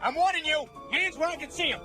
I'm warning you. Hands where I can see them.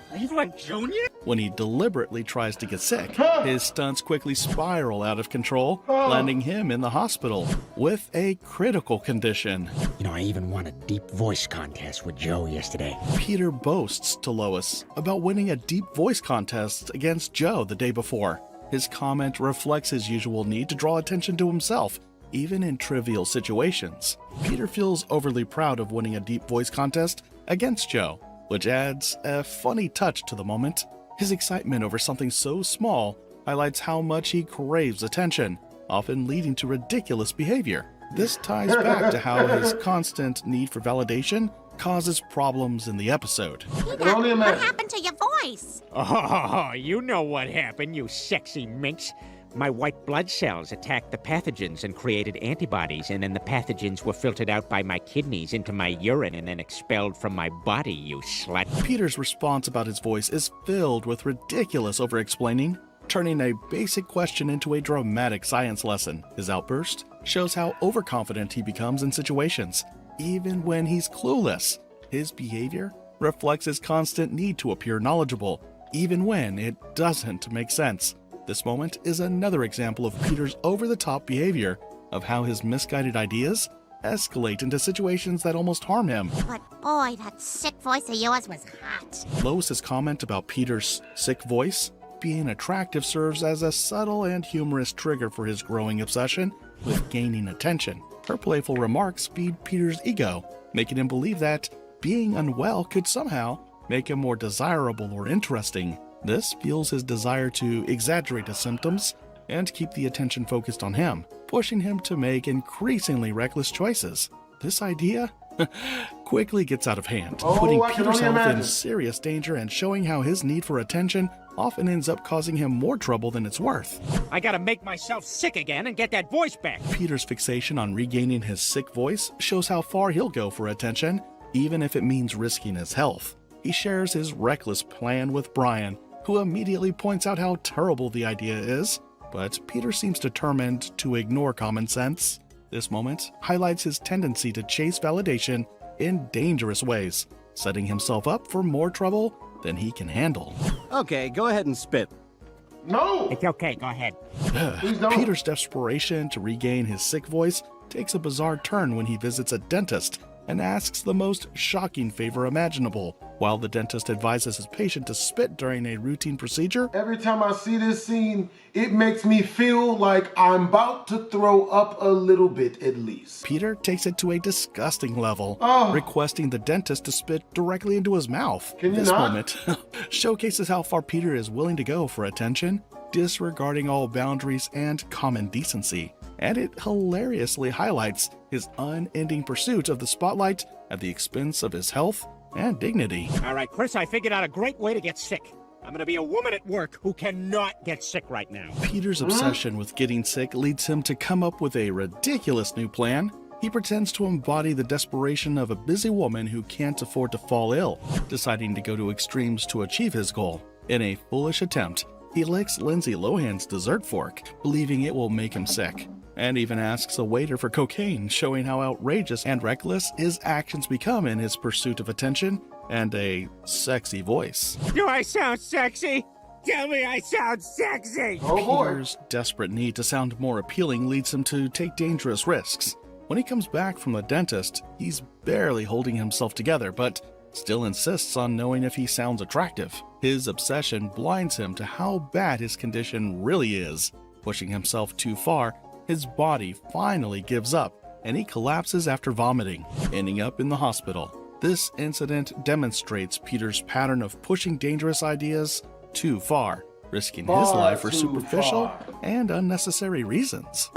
Cleveland Jr.? When he deliberately tries to get sick, his stunts quickly spiral out of control, landing him in the hospital with a critical condition. You know, I even won a deep voice contest with Joe yesterday. Peter boasts to Lois about winning a deep voice contest against Joe the day before. His comment reflects his usual need to draw attention to himself, even in trivial situations. Peter feels overly proud of winning a deep voice contest against Joe, which adds a funny touch to the moment. His excitement over something so small highlights how much he craves attention, often leading to ridiculous behavior. This ties back to how his constant need for validation causes problems in the episode. Peter, what happened to your voice? Oh, you know what happened, you sexy minx. My white blood cells attacked the pathogens and created antibodies, and then the pathogens were filtered out by my kidneys into my urine and then expelled from my body, you slut. Peter's response about his voice is filled with ridiculous over-explaining, turning a basic question into a dramatic science lesson. His outburst shows how overconfident he becomes in situations, even when he's clueless. His behavior reflects his constant need to appear knowledgeable, even when it doesn't make sense. This moment is another example of Peter's over-the-top behavior, of how his misguided ideas escalate into situations that almost harm him. But boy, that sick voice of yours was hot. Lois's comment about Peter's sick voice being attractive serves as a subtle and humorous trigger for his growing obsession with gaining attention. Her playful remarks feed Peter's ego, making him believe that being unwell could somehow make him more desirable or interesting. This fuels his desire to exaggerate his symptoms and keep the attention focused on him, pushing him to make increasingly reckless choices. This idea quickly gets out of hand, putting Peter's health in serious danger and showing how his need for attention often ends up causing him more trouble than it's worth. I gotta make myself sick again and get that voice back. Peter's fixation on regaining his sick voice shows how far he'll go for attention, even if it means risking his health. He shares his reckless plan with Brian, who immediately points out how terrible the idea is, but Peter seems determined to ignore common sense. This moment highlights his tendency to chase validation in dangerous ways, setting himself up for more trouble than he can handle. Okay, go ahead and spit. No! It's okay, go ahead. Please don't. Peter's desperation to regain his sick voice takes a bizarre turn when he visits a dentist and asks the most shocking favor imaginable. While the dentist advises his patient to spit during a routine procedure, Every time I see this scene, it makes me feel like I'm about to throw up a little bit at least. Peter takes it to a disgusting level, Oh. requesting the dentist to spit directly into his mouth. Can you This not? moment showcases how far Peter is willing to go for attention, disregarding all boundaries and common decency. And it hilariously highlights his unending pursuit of the spotlight at the expense of his health and dignity. All right, Chris, I figured out a great way to get sick. I'm gonna be a woman at work who cannot get sick right now. Peter's obsession with getting sick leads him to come up with a ridiculous new plan. He pretends to embody the desperation of a busy woman who can't afford to fall ill, deciding to go to extremes to achieve his goal. In a foolish attempt, he licks Lindsay Lohan's dessert fork, believing it will make him sick, and even asks a waiter for cocaine, showing how outrageous and reckless his actions become in his pursuit of attention and a sexy voice. Do I sound sexy? Tell me I sound sexy! Oh boy. Peter's desperate need to sound more appealing leads him to take dangerous risks. When he comes back from the dentist, he's barely holding himself together, but still insists on knowing if he sounds attractive. His obsession blinds him to how bad his condition really is. Pushing himself too far, his body finally gives up, and he collapses after vomiting, ending up in the hospital. This incident demonstrates Peter's pattern of pushing dangerous ideas too far, risking his Far life for too superficial far. and unnecessary reasons.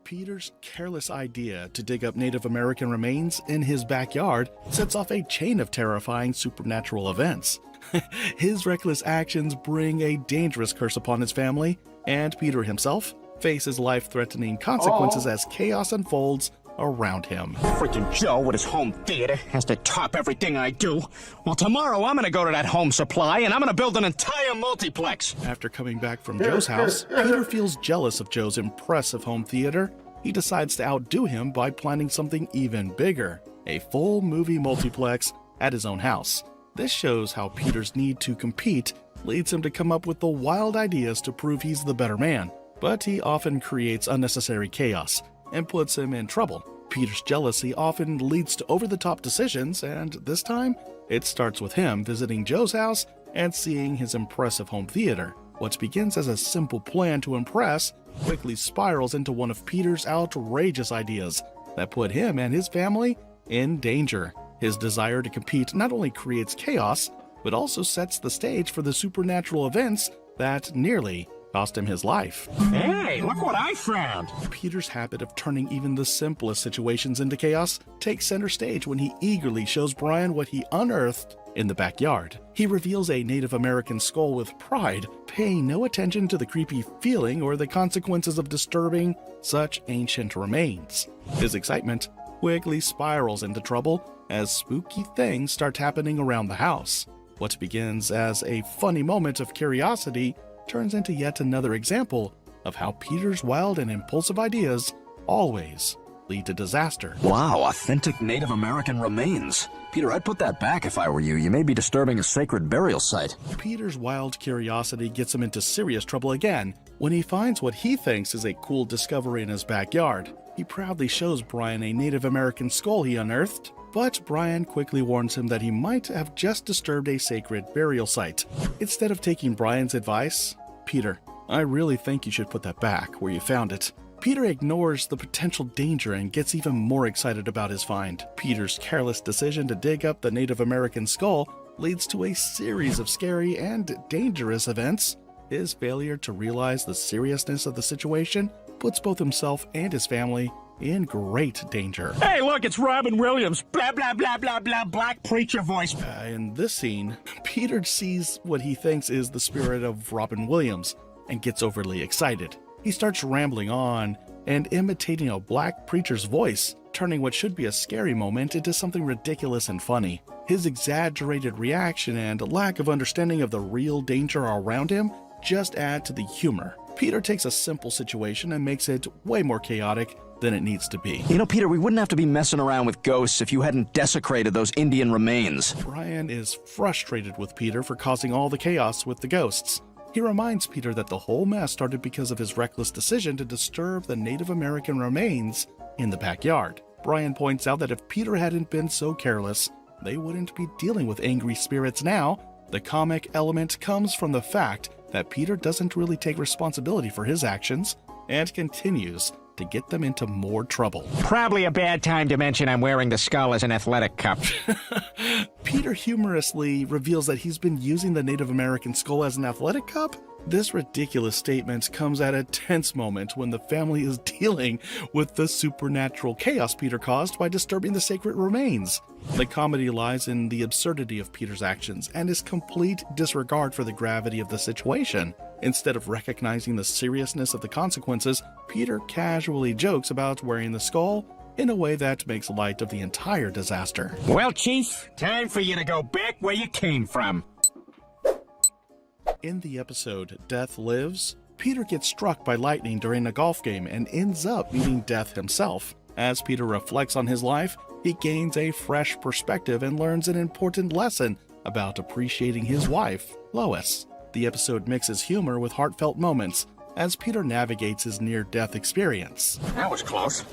Peter's careless idea to dig up Native American remains in his backyard sets off a chain of terrifying supernatural events. His reckless actions bring a dangerous curse upon his family, and Peter himself faces life-threatening consequences as chaos unfolds around him. Freaking Joe with his home theater has to top everything I do. Well, tomorrow I'm gonna go to that Home Supply and I'm gonna build an entire multiplex. After coming back from Joe's house, Peter feels jealous of Joe's impressive home theater. he decides to outdo him by planning something even bigger, a full movie multiplex at his own house. This shows how Peter's need to compete leads him to come up with the wild ideas to prove he's the better man, but he often creates unnecessary chaos and puts him in trouble. Peter's jealousy often leads to over-the-top decisions, and this time, it starts with him visiting Joe's house and seeing his impressive home theater. What begins as a simple plan to impress quickly spirals into one of Peter's outrageous ideas that put him and his family in danger. His desire to compete not only creates chaos, but also sets the stage for the supernatural events that nearly cost him his life. Hey, look what I found! Peter's habit of turning even the simplest situations into chaos takes center stage when he eagerly shows Brian what he unearthed in the backyard. He reveals a Native American skull with pride, paying no attention to the creepy feeling or the consequences of disturbing such ancient remains. His excitement quickly spirals into trouble as spooky things start happening around the house. What begins as a funny moment of curiosity turns into yet another example of how Peter's wild and impulsive ideas always lead to disaster. Wow, authentic Native American remains. Peter, I'd put that back if I were you. You may be disturbing a sacred burial site. Peter's wild curiosity gets him into serious trouble again when he finds what he thinks is a cool discovery in his backyard. He proudly shows Brian a Native American skull he unearthed, but Brian quickly warns him that he might have just disturbed a sacred burial site. Instead of taking Brian's advice, Peter, I really think you should put that back where you found it. Peter ignores the potential danger and gets even more excited about his find. Peter's careless decision to dig up the Native American skull leads to a series of scary and dangerous events. His failure to realize the seriousness of the situation puts both himself and his family in great danger. Hey, look, it's Robin Williams. Blah, blah, blah, blah, blah, black preacher voice. In this scene, Peter sees what he thinks is the spirit of Robin Williams and gets overly excited. He starts rambling on and imitating a black preacher's voice, turning what should be a scary moment into something ridiculous and funny. His exaggerated reaction and lack of understanding of the real danger around him just add to the humor. Peter takes a simple situation and makes it way more chaotic than it needs to be. You know, Peter, we wouldn't have to be messing around with ghosts if you hadn't desecrated those Indian remains. Brian is frustrated with Peter for causing all the chaos with the ghosts. He reminds Peter that the whole mess started because of his reckless decision to disturb the Native American remains in the backyard. Brian points out that if Peter hadn't been so careless, they wouldn't be dealing with angry spirits now. The comic element comes from the fact that Peter doesn't really take responsibility for his actions and continues to get them into more trouble. Probably a bad time to mention I'm wearing the skull as an athletic cup. Peter humorously reveals that he's been using the Native American skull as an athletic cup. This ridiculous statement comes at a tense moment when the family is dealing with the supernatural chaos Peter caused by disturbing the sacred remains. The comedy lies in the absurdity of Peter's actions and his complete disregard for the gravity of the situation. Instead of recognizing the seriousness of the consequences, Peter casually jokes about wearing the skull in a way that makes light of the entire disaster. Well, Chief, time for you to go back where you came from. In the episode Death Lives, Peter gets struck by lightning during a golf game and ends up meeting Death himself. As Peter reflects on his life, he gains a fresh perspective and learns an important lesson about appreciating his wife, Lois. The episode mixes humor with heartfelt moments as Peter navigates his near-death experience. That was close.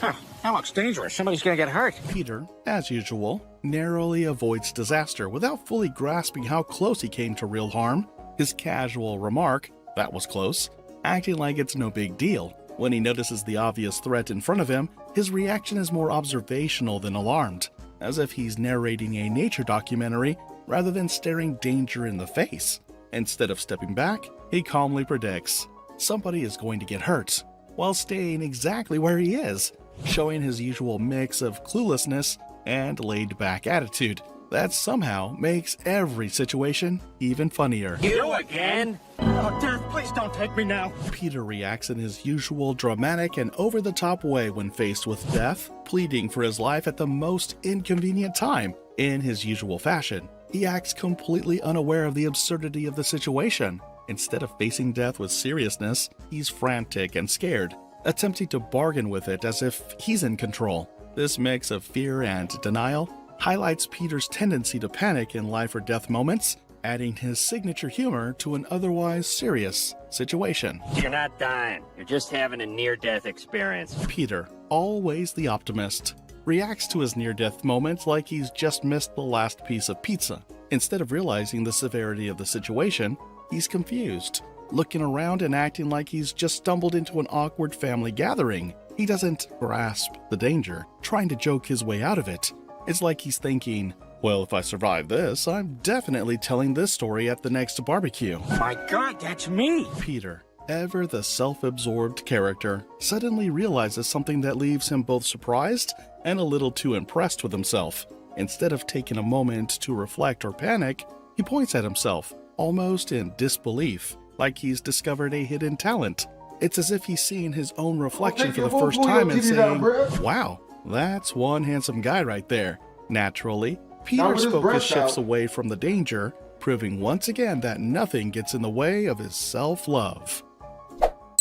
Huh, that looks dangerous. Somebody's gonna get hurt. Peter, as usual, narrowly avoids disaster without fully grasping how close he came to real harm. His casual remark, "That was close," acting like it's no big deal. When he notices the obvious threat in front of him, his reaction is more observational than alarmed, as if he's narrating a nature documentary rather than staring danger in the face. Instead of stepping back, he calmly predicts somebody is going to get hurt, while staying exactly where he is, showing his usual mix of cluelessness and laid-back attitude that somehow makes every situation even funnier. You again? Oh, Death, please don't take me now. Peter reacts in his usual dramatic and over-the-top way when faced with Death, pleading for his life at the most inconvenient time. In his usual fashion, he acts completely unaware of the absurdity of the situation. Instead of facing Death with seriousness, he's frantic and scared, attempting to bargain with it as if he's in control. This mix of fear and denial highlights Peter's tendency to panic in life or death moments, adding his signature humor to an otherwise serious situation. You're not dying. You're just having a near-death experience. Peter, always the optimist, reacts to his near-death moment like he's just missed the last piece of pizza. Instead of realizing the severity of the situation, he's confused, looking around and acting like he's just stumbled into an awkward family gathering. He doesn't grasp the danger, trying to joke his way out of it. It's like he's thinking, well, if I survive this, I'm definitely telling this story at the next barbecue. My God, that's me! Peter, ever the self-absorbed character, suddenly realizes something that leaves him both surprised and a little too impressed with himself. Instead of taking a moment to reflect or panic, he points at himself, almost in disbelief, like he's discovered a hidden talent. It's as if he's seeing his own reflection for the first time and saying, wow, that's one handsome guy right there. Naturally, Peter's focus shifts away from the danger, proving once again that nothing gets in the way of his self-love.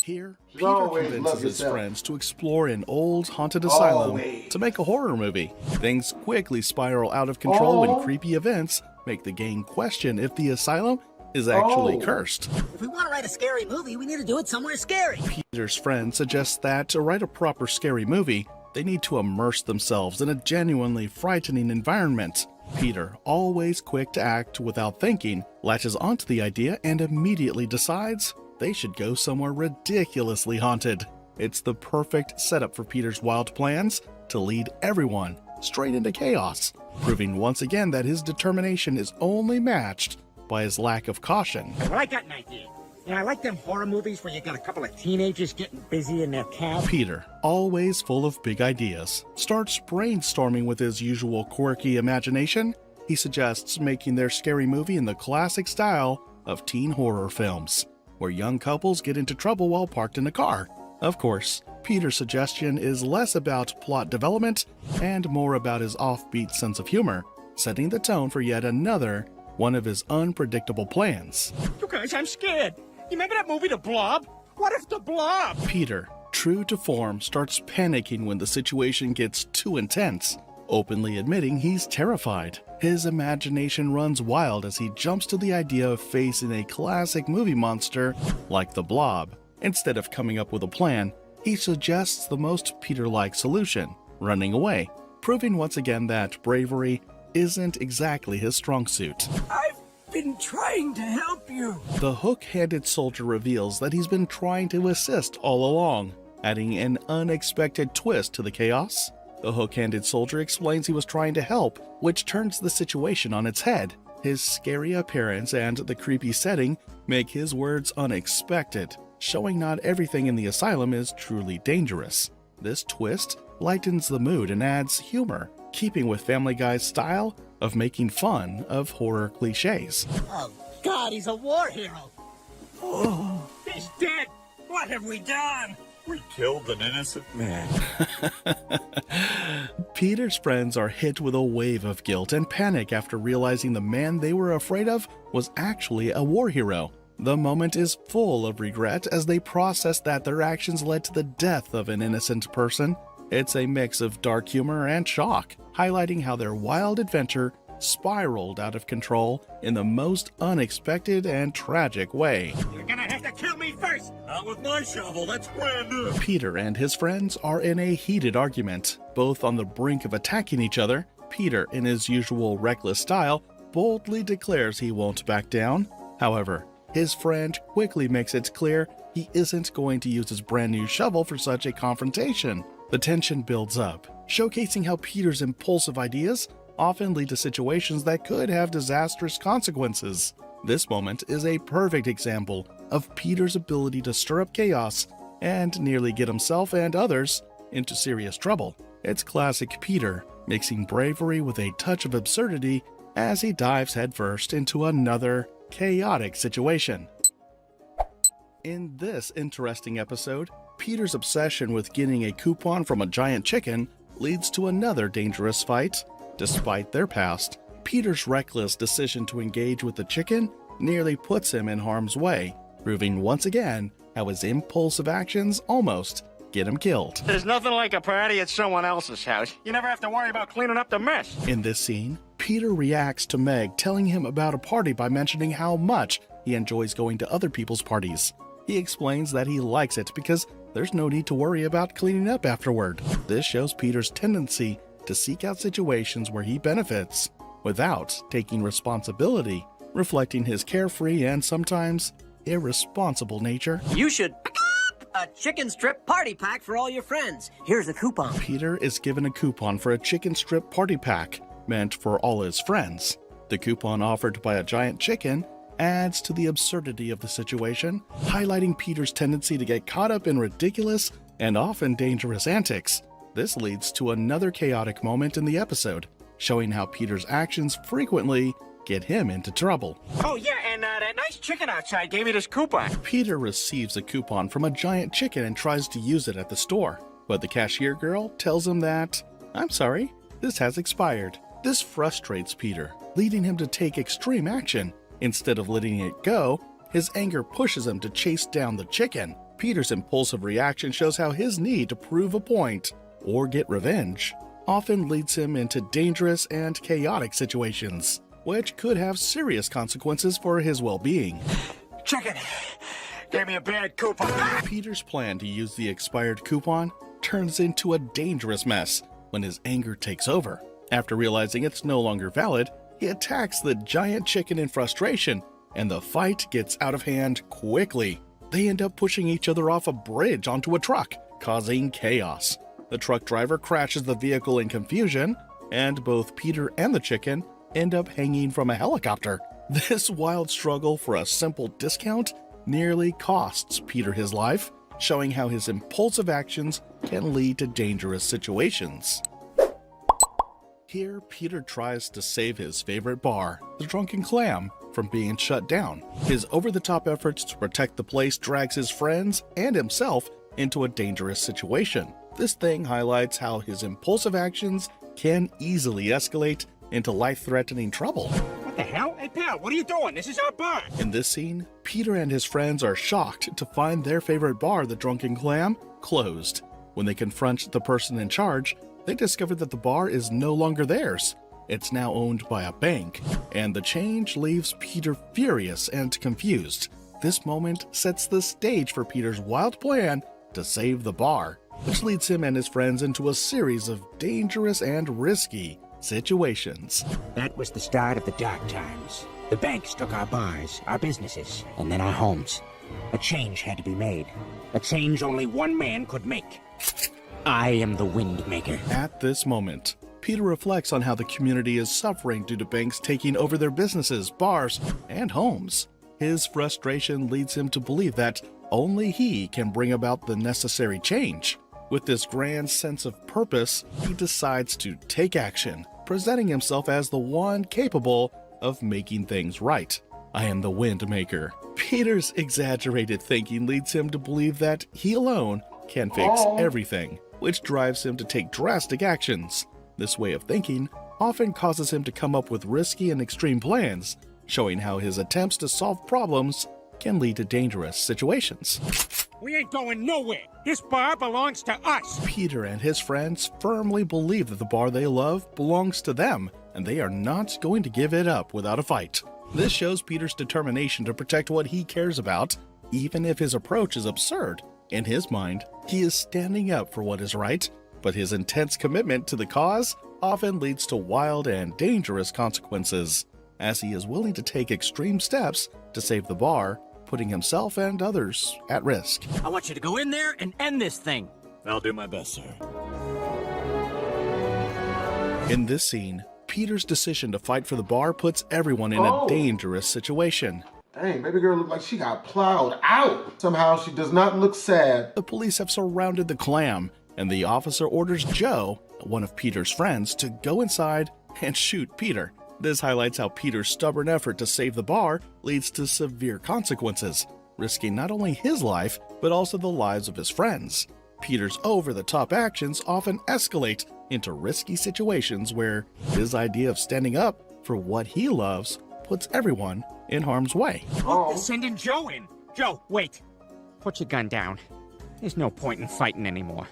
Here, Peter convinces his friends to explore an old haunted asylum to make a horror movie. Things quickly spiral out of control when creepy events make the gang question if the asylum is actually cursed. If we want to write a scary movie, we need to do it somewhere scary. Peter's friend suggests that to write a proper scary movie, they need to immerse themselves in a genuinely frightening environment. Peter, always quick to act without thinking, latches onto the idea and immediately decides they should go somewhere ridiculously haunted. It's the perfect setup for Peter's wild plans to lead everyone straight into chaos, proving once again that his determination is only matched by his lack of caution. Well, I got an idea. I like them horror movies where you got a couple of teenagers getting busy in their cab. Peter, always full of big ideas, starts brainstorming with his usual quirky imagination. He suggests making their scary movie in the classic style of teen horror films, where young couples get into trouble while parked in a car. Of course, Peter's suggestion is less about plot development and more about his offbeat sense of humor, setting the tone for yet another one of his unpredictable plans. You guys, I'm scared. You remember that movie, The Blob? What if The Blob? Peter, true to form, starts panicking when the situation gets too intense, openly admitting he's terrified. His imagination runs wild as he jumps to the idea of facing a classic movie monster like the Blob. Instead of coming up with a plan, he suggests the most Peter-like solution, running away, proving once again that bravery isn't exactly his strong suit. I've been trying to help you. The hook-handed soldier reveals that he's been trying to assist all along, adding an unexpected twist to the chaos. The hook-handed soldier explains he was trying to help, which turns the situation on its head. His scary appearance and the creepy setting make his words unexpected, showing not everything in the asylum is truly dangerous. This twist lightens the mood and adds humor, keeping with Family Guy's style of making fun of horror cliches. Oh, God, he's a war hero. Oh, he's dead. What have we done? We killed an innocent man. Peter's friends are hit with a wave of guilt and panic after realizing the man they were afraid of was actually a war hero. The moment is full of regret as they process that their actions led to the death of an innocent person. It's a mix of dark humor and shock, highlighting how their wild adventure spiraled out of control in the most unexpected and tragic way. You're gonna have to kill me first. Not with my shovel, that's brand new. Peter and his friends are in a heated argument, both on the brink of attacking each other. Peter, in his usual reckless style, boldly declares he won't back down. However, his friend quickly makes it clear he isn't going to use his brand new shovel for such a confrontation. The tension builds up, showcasing how Peter's impulsive ideas often lead to situations that could have disastrous consequences. This moment is a perfect example of Peter's ability to stir up chaos and nearly get himself and others into serious trouble. It's classic Peter, mixing bravery with a touch of absurdity as he dives headfirst into another chaotic situation. In this interesting episode, Peter's obsession with getting a coupon from a giant chicken leads to another dangerous fight. Despite their past, Peter's reckless decision to engage with the chicken nearly puts him in harm's way, proving once again how his impulsive actions almost get him killed. There's nothing like a party at someone else's house. You never have to worry about cleaning up the mess. In this scene, Peter reacts to Meg telling him about a party by mentioning how much he enjoys going to other people's parties. He explains that he likes it because there's no need to worry about cleaning up afterward. This shows Peter's tendency to seek out situations where he benefits without taking responsibility, reflecting his carefree and sometimes irresponsible nature. You should a chicken strip party pack for all your friends. Here's a coupon. Peter is given a coupon for a chicken strip party pack meant for all his friends. The coupon offered by a giant chicken adds to the absurdity of the situation, highlighting Peter's tendency to get caught up in ridiculous and often dangerous antics. This leads to another chaotic moment in the episode, showing how Peter's actions frequently get him into trouble. Oh, yeah, and that nice chicken outside gave me this coupon. Peter receives a coupon from a giant chicken and tries to use it at the store, but the cashier girl tells him that, "I'm sorry, this has expired." This frustrates Peter, leading him to take extreme action. Instead of letting it go, his anger pushes him to chase down the chicken. Peter's impulsive reaction shows how his need to prove a point or get revenge often leads him into dangerous and chaotic situations, which could have serious consequences for his well-being. Chicken gave me a bad coupon. Peter's plan to use the expired coupon turns into a dangerous mess when his anger takes over. After realizing it's no longer valid, he attacks the giant chicken in frustration, and the fight gets out of hand quickly. They end up pushing each other off a bridge onto a truck, causing chaos. The truck driver crashes the vehicle in confusion, and both Peter and the chicken end up hanging from a helicopter. This wild struggle for a simple discount nearly costs Peter his life, showing how his impulsive actions can lead to dangerous situations. Here, Peter tries to save his favorite bar, the Drunken Clam, from being shut down. His over-the-top efforts to protect the place drags his friends and himself into a dangerous situation. This thing highlights how his impulsive actions can easily escalate into life-threatening trouble. What the hell? Hey, pal, what are you doing? This is our bar. In this scene, Peter and his friends are shocked to find their favorite bar, the Drunken Clam, closed. When they confront the person in charge, they discover that the bar is no longer theirs. It's now owned by a bank, and the change leaves Peter furious and confused. This moment sets the stage for Peter's wild plan to save the bar, which leads him and his friends into a series of dangerous and risky situations. That was the start of the dark times. The banks took our bars, our businesses, and then our homes. A change had to be made. A change only one man could make. I am the Wind Maker. At this moment, Peter reflects on how the community is suffering due to banks taking over their businesses, bars, and homes. His frustration leads him to believe that only he can bring about the necessary change. With this grand sense of purpose, he decides to take action, presenting himself as the one capable of making things right. I am the Wind Maker. Peter's exaggerated thinking leads him to believe that he alone can fix everything, which drives him to take drastic actions. This way of thinking often causes him to come up with risky and extreme plans, showing how his attempts to solve problems can lead to dangerous situations. We ain't going nowhere. This bar belongs to us. Peter and his friends firmly believe that the bar they love belongs to them, and they are not going to give it up without a fight. This shows Peter's determination to protect what he cares about, even if his approach is absurd. In his mind, he is standing up for what is right, but his intense commitment to the cause often leads to wild and dangerous consequences, as he is willing to take extreme steps to save the bar, putting himself and others at risk. I want you to go in there and end this thing. I'll do my best, sir. In this scene, Peter's decision to fight for the bar puts everyone in a dangerous situation. Dang, baby girl looked like she got plowed out. Somehow she does not look sad. The police have surrounded the clam, and the officer orders Joe, one of Peter's friends, to go inside and shoot Peter. This highlights how Peter's stubborn effort to save the bar leads to severe consequences, risking not only his life, but also the lives of his friends. Peter's over-the-top actions often escalate into risky situations where his idea of standing up for what he loves puts everyone in harm's way. They're sending Joe in. Joe, wait. Put your gun down. There's no point in fighting anymore.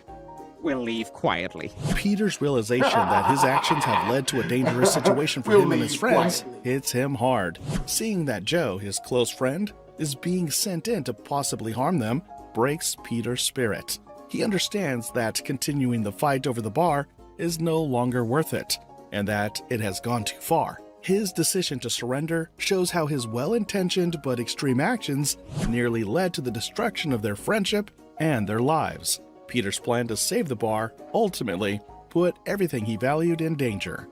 We'll leave quietly. Peter's realization that his actions have led to a dangerous situation for him and his friends hits him hard. Seeing that Joe, his close friend, is being sent in to possibly harm them breaks Peter's spirit. He understands that continuing the fight over the bar is no longer worth it, and that it has gone too far. His decision to surrender shows how his well-intentioned but extreme actions nearly led to the destruction of their friendship and their lives. Peter's plan to save the bar ultimately put everything he valued in danger.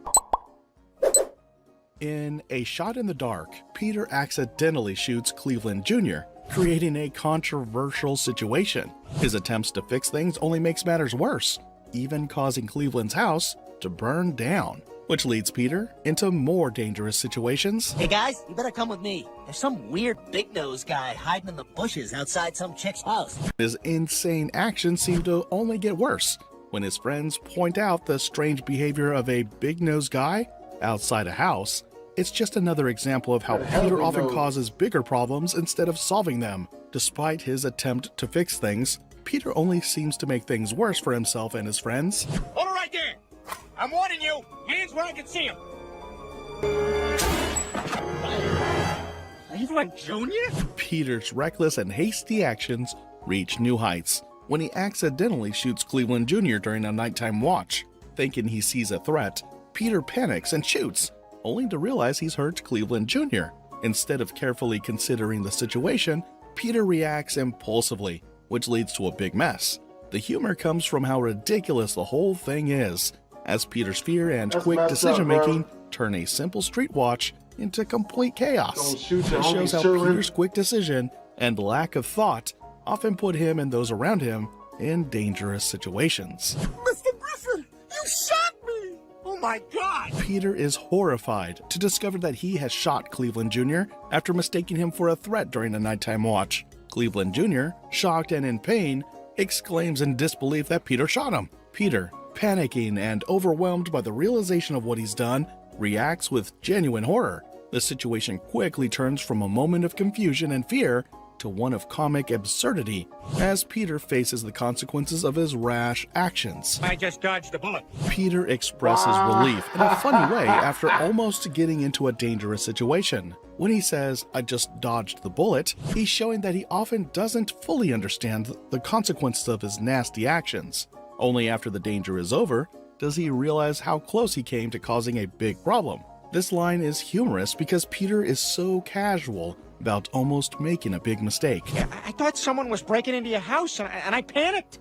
In A Shot in the Dark, Peter accidentally shoots Cleveland Jr., creating a controversial situation. His attempts to fix things only makes matters worse, even causing Cleveland's house to burn down, which leads Peter into more dangerous situations. Hey guys, you better come with me. There's some weird big nose guy hiding in the bushes outside some chick's house. His insane actions seem to only get worse when his friends point out the strange behavior of a big-nosed guy outside a house. It's just another example of how Peter often causes bigger problems instead of solving them. Despite his attempt to fix things, Peter only seems to make things worse for himself and his friends. Hold it right there! I'm warning you! Hands where I can see them! Cleveland Jr.? Peter's reckless and hasty actions reach new heights when he accidentally shoots Cleveland Jr. during a nighttime watch. Thinking he sees a threat, Peter panics and shoots, only to realize he's hurt Cleveland Jr. Instead of carefully considering the situation, Peter reacts impulsively, which leads to a big mess. The humor comes from how ridiculous the whole thing is, as Peter's fear and quick decision-making turn a simple street watch into complete chaos. This shows how Peter's quick decision and lack of thought often put him and those around him in dangerous situations. Mr. Griffin, you shot me! Oh my God! Peter is horrified to discover that he has shot Cleveland Jr. after mistaking him for a threat during a nighttime watch. Cleveland Jr., shocked and in pain, exclaims in disbelief that Peter shot him. Peter, panicking and overwhelmed by the realization of what he's done, reacts with genuine horror. The situation quickly turns from a moment of confusion and fear to one of comic absurdity as Peter faces the consequences of his rash actions. I just dodged a bullet. Peter expresses relief in a funny way after almost getting into a dangerous situation. When he says, "I just dodged the bullet," he's showing that he often doesn't fully understand the consequences of his nasty actions. Only after the danger is over does he realize how close he came to causing a big problem. This line is humorous because Peter is so casual about almost making a big mistake. I thought someone was breaking into your house, and I panicked.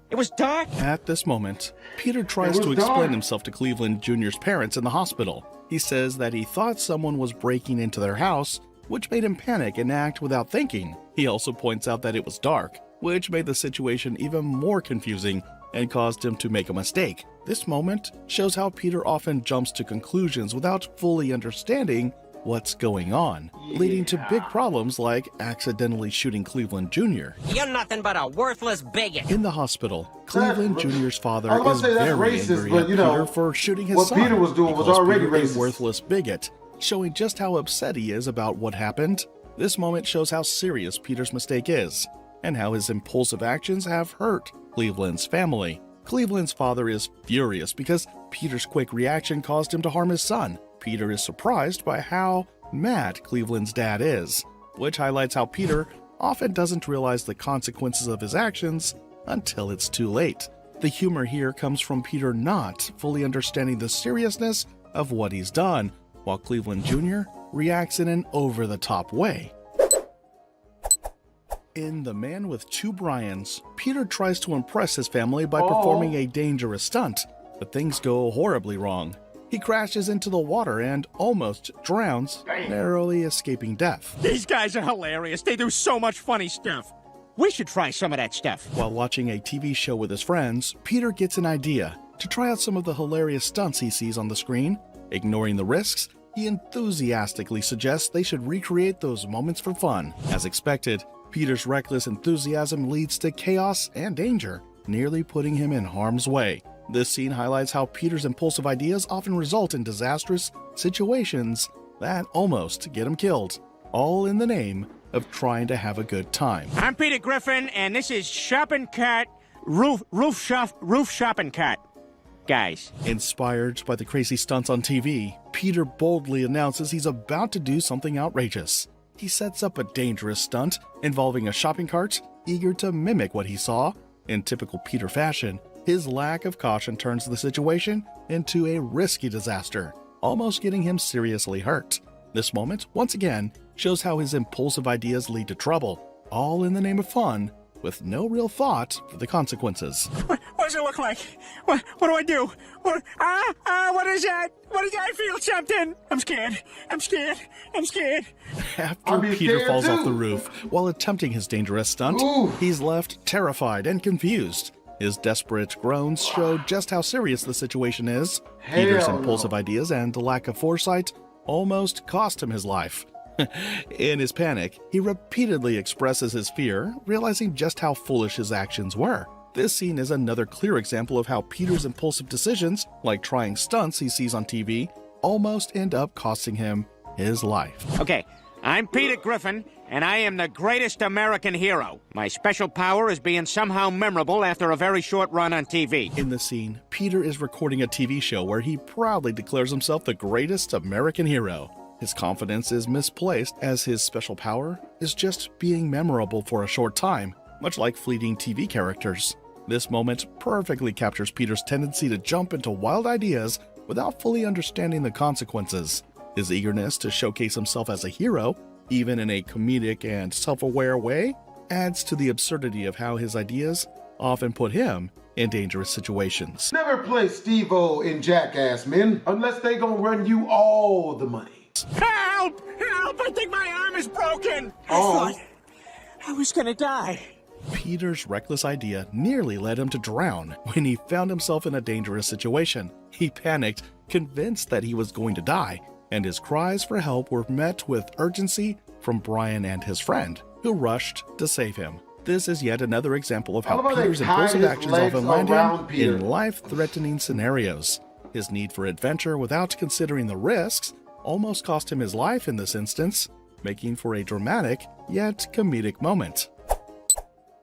It was dark. At this moment, Peter tries to explain himself to Cleveland Jr.'s parents in the hospital. He says that he thought someone was breaking into their house, which made him panic and act without thinking. He also points out that it was dark, which made the situation even more confusing and caused him to make a mistake. This moment shows how Peter often jumps to conclusions without fully understanding what's going on, leading to big problems like accidentally shooting Cleveland Jr. You're nothing but a worthless bigot. In the hospital, Cleveland Jr.'s father I was is gonna say that's very racist, angry but, at you know, Peter for shooting his what son. Peter was doing He was calls already Peter racist. a worthless bigot, showing just how upset he is about what happened. This moment shows how serious Peter's mistake is, and how his impulsive actions have hurt Cleveland's family. Cleveland's father is furious because Peter's quick reaction caused him to harm his son. Peter is surprised by how mad Cleveland's dad is, which highlights how Peter often doesn't realize the consequences of his actions until it's too late. The humor here comes from Peter not fully understanding the seriousness of what he's done, while Cleveland Jr. reacts in an over-the-top way. In The Man with Two Brians, Peter tries to impress his family by performing a dangerous stunt, but things go horribly wrong. He crashes into the water and almost drowns, narrowly escaping death. These guys are hilarious. They do so much funny stuff. We should try some of that stuff. While watching a TV show with his friends, Peter gets an idea to try out some of the hilarious stunts he sees on the screen. Ignoring the risks, he enthusiastically suggests they should recreate those moments for fun. As expected, Peter's reckless enthusiasm leads to chaos and danger, nearly putting him in harm's way. This scene highlights how Peter's impulsive ideas often result in disastrous situations that almost get him killed, all in the name of trying to have a good time. I'm Peter Griffin, and this is Shopping Cart, roof shopping cart. Guys. Inspired by the crazy stunts on TV, Peter boldly announces he's about to do something outrageous. He sets up a dangerous stunt involving a shopping cart, eager to mimic what he saw. In typical Peter fashion, his lack of caution turns the situation into a risky disaster, almost getting him seriously hurt. This moment, once again, shows how his impulsive ideas lead to trouble, all in the name of fun, with no real thought for the consequences. What does it look like? What do I do? What is that? What is that? I feel something. I'm scared. After Peter falls off the roof while attempting his dangerous stunt, he's left terrified and confused. His desperate groans show just how serious the situation is. Peter's impulsive ideas and lack of foresight almost cost him his life. In his panic, he repeatedly expresses his fear, realizing just how foolish his actions were. This scene is another clear example of how Peter's impulsive decisions, like trying stunts he sees on TV, almost end up costing him his life. Okay, I'm Peter Griffin, and I am the greatest American hero. My special power is being somehow memorable after a very short run on TV. In the scene, Peter is recording a TV show where he proudly declares himself the greatest American hero. His confidence is misplaced as his special power is just being memorable for a short time, much like fleeting TV characters. This moment perfectly captures Peter's tendency to jump into wild ideas without fully understanding the consequences. His eagerness to showcase himself as a hero, even in a comedic and self-aware way, adds to the absurdity of how his ideas often put him in dangerous situations. Never play Steve-O in Jackass, men, unless they gonna run you all the money. Help! Help! I think my arm is broken! I thought I was gonna die. Peter's reckless idea nearly led him to drown when he found himself in a dangerous situation. He panicked, convinced that he was going to die, and his cries for help were met with urgency from Brian and his friend, who rushed to save him. This is yet another example of how Peter's impulsive actions often land him in life-threatening scenarios. His need for adventure without considering the risks almost cost him his life in this instance, making for a dramatic yet comedic moment.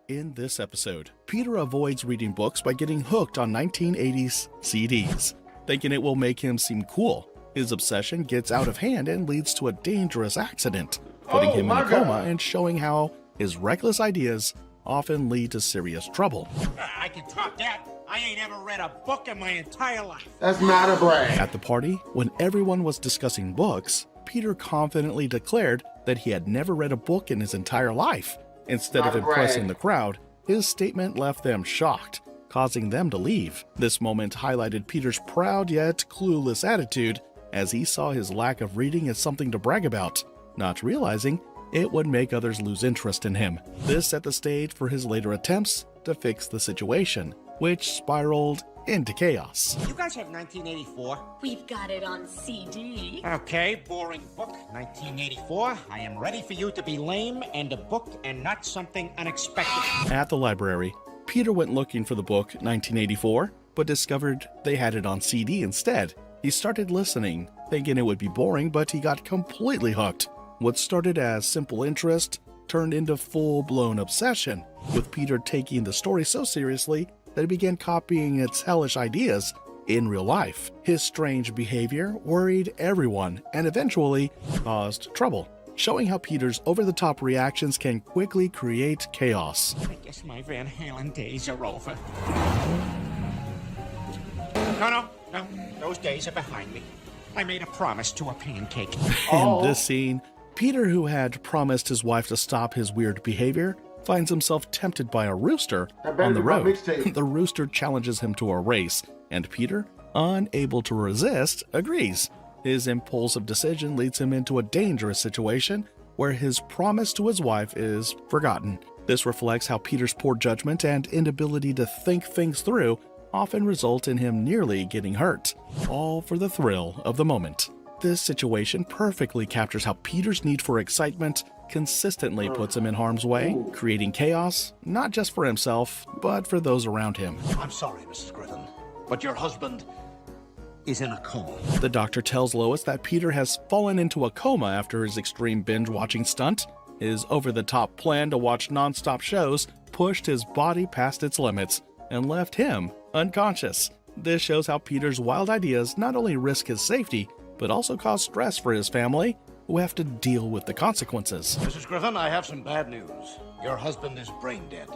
In this episode, Peter avoids reading books by getting hooked on 1980s CDs, thinking it will make him seem cool. His obsession gets out of hand and leads to a dangerous accident, putting him in a coma and showing how his reckless ideas often lead to serious trouble. I can top that. I ain't ever read a book in my entire life. That's not a brag. At the party, when everyone was discussing books, Peter confidently declared that he had never read a book in his entire life. Instead of impressing the crowd, his statement left them shocked, causing them to leave. This moment highlighted Peter's proud yet clueless attitude, as he saw his lack of reading as something to brag about, not realizing it would make others lose interest in him. This set the stage for his later attempts to fix the situation, which spiraled into chaos. You guys have 1984? We've got it on CD. Okay, boring book. 1984. I am ready for you to be lame and a book and not something unexpected. At the library, Peter went looking for the book 1984, but discovered they had it on CD instead. He started listening, thinking it would be boring, but he got completely hooked. What started as simple interest turned into full-blown obsession, with Peter taking the story so seriously that he began copying its hellish ideas in real life. His strange behavior worried everyone and eventually caused trouble, showing how Peter's over-the-top reactions can quickly create chaos. I guess my Van Halen days are over. No. Those days are behind me. I made a promise to a pancake. In this scene, Peter, who had promised his wife to stop his weird behavior, finds himself tempted by a rooster on the road. The rooster challenges him to a race, and Peter, unable to resist, agrees. His impulsive decision leads him into a dangerous situation where his promise to his wife is forgotten. This reflects how Peter's poor judgment and inability to think things through often result in him nearly getting hurt, all for the thrill of the moment. This situation perfectly captures how Peter's need for excitement consistently puts him in harm's way, creating chaos, not just for himself, but for those around him. I'm sorry, Mrs. Griffin, but your husband is in a coma. The doctor tells Lois that Peter has fallen into a coma after his extreme binge-watching stunt. His over-the-top plan to watch non-stop shows pushed his body past its limits and left him unconscious. This shows how Peter's wild ideas not only risk his safety, but also cause stress for his family, who have to deal with the consequences. Mrs. Griffin, I have some bad news. Your husband is brain dead.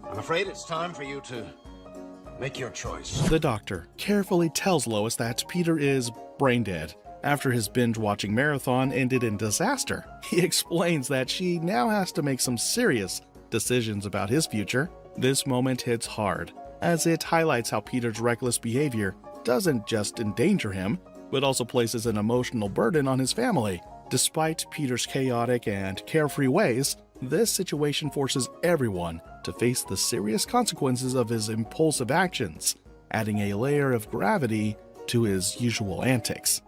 I'm afraid it's time for you to make your choice. The doctor carefully tells Lois that Peter is brain dead after his binge-watching marathon ended in disaster. He explains that she now has to make some serious decisions about his future. This moment hits hard, as it highlights how Peter's reckless behavior doesn't just endanger him, but also places an emotional burden on his family. Despite Peter's chaotic and carefree ways, this situation forces everyone to face the serious consequences of his impulsive actions, adding a layer of gravity to his usual antics.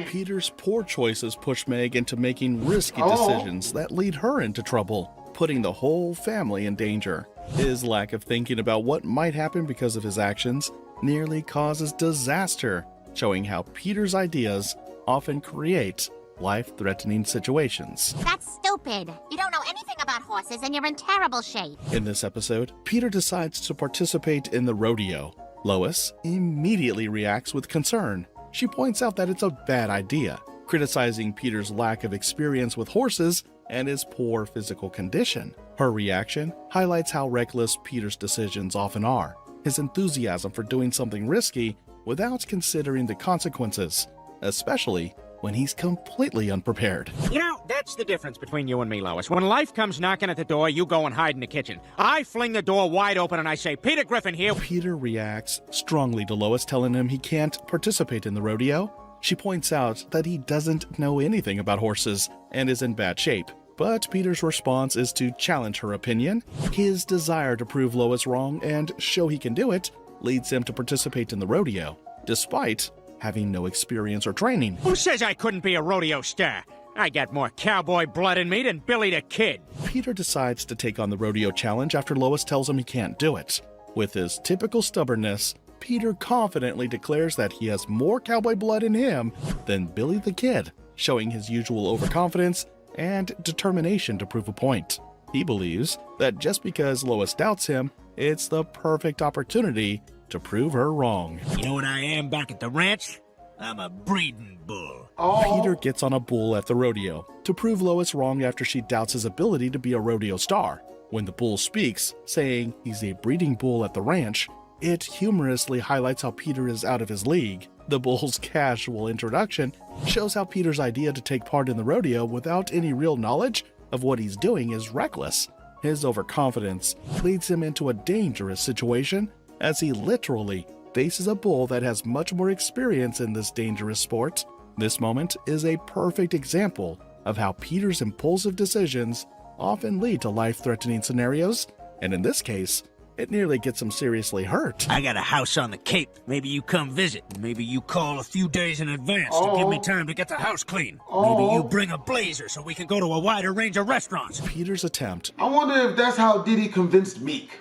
Peter's poor choices push Meg into making risky decisions that lead her into trouble, putting the whole family in danger. His lack of thinking about what might happen because of his actions nearly causes disaster, showing how Peter's ideas often create life-threatening situations. That's stupid. You don't know anything about horses and you're in terrible shape. In this episode, Peter decides to participate in the rodeo. Lois immediately reacts with concern. She points out that it's a bad idea, criticizing Peter's lack of experience with horses and his poor physical condition. Her reaction highlights how reckless Peter's decisions often are, his enthusiasm for doing something risky without considering the consequences, especially when he's completely unprepared. You know, that's the difference between you and me, Lois. When life comes knocking at the door, you go and hide in the kitchen. I fling the door wide open and I say, Peter Griffin here. Peter reacts strongly to Lois telling him he can't participate in the rodeo. She points out that he doesn't know anything about horses and is in bad shape. But Peter's response is to challenge her opinion. His desire to prove Lois wrong and show he can do it leads him to participate in the rodeo, despite having no experience or training. Who says I couldn't be a rodeo star? I got more cowboy blood in me than Billy the Kid. Peter decides to take on the rodeo challenge after Lois tells him he can't do it. With his typical stubbornness, Peter confidently declares that he has more cowboy blood in him than Billy the Kid, showing his usual overconfidence and determination to prove a point. He believes that just because Lois doubts him, it's the perfect opportunity to prove her wrong. You know what I am back at the ranch? I'm a breeding bull. Peter gets on a bull at the rodeo to prove Lois wrong after she doubts his ability to be a rodeo star. When the bull speaks, saying he's a breeding bull at the ranch, it humorously highlights how Peter is out of his league. The bull's casual introduction shows how Peter's idea to take part in the rodeo without any real knowledge of what he's doing is reckless. His overconfidence leads him into a dangerous situation, as he literally faces a bull that has much more experience in this dangerous sport. This moment is a perfect example of how Peter's impulsive decisions often lead to life-threatening scenarios, and in this case, it nearly gets him seriously hurt. I got a house on the Cape. Maybe you come visit. Maybe you call a few days in advance to give me time to get the house clean. Maybe you bring a blazer so we can go to a wider range of restaurants. Peter's attempt. I wonder if that's how Diddy convinced Meek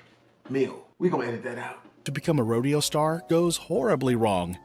Mill. We gonna edit that out. To become a rodeo star goes horribly wrong.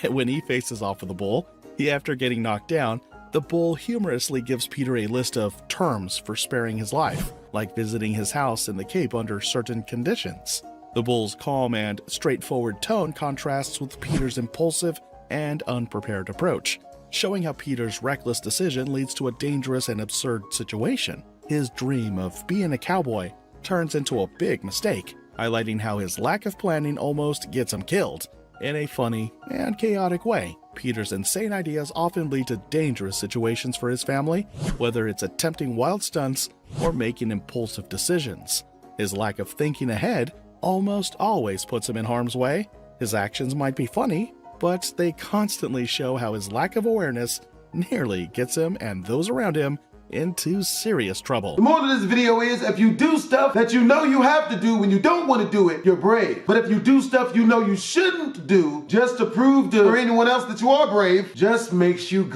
When he faces off with the bull, after getting knocked down, the bull humorously gives Peter a list of terms for sparing his life, like visiting his house in the Cape under certain conditions. The bull's calm and straightforward tone contrasts with Peter's impulsive and unprepared approach, showing how Peter's reckless decision leads to a dangerous and absurd situation. His dream of being a cowboy turns into a big mistake, highlighting how his lack of planning almost gets him killed. In a funny and chaotic way, Peter's insane ideas often lead to dangerous situations for his family, whether it's attempting wild stunts or making impulsive decisions. His lack of thinking ahead almost always puts him in harm's way. His actions might be funny, but they constantly show how his lack of awareness nearly gets him and those around him into serious trouble. The moral of this video is, if you do stuff that you know you have to do when you don't want to do it, you're brave. But if you do stuff you know you shouldn't do just to prove to anyone else that you are brave, just makes you good.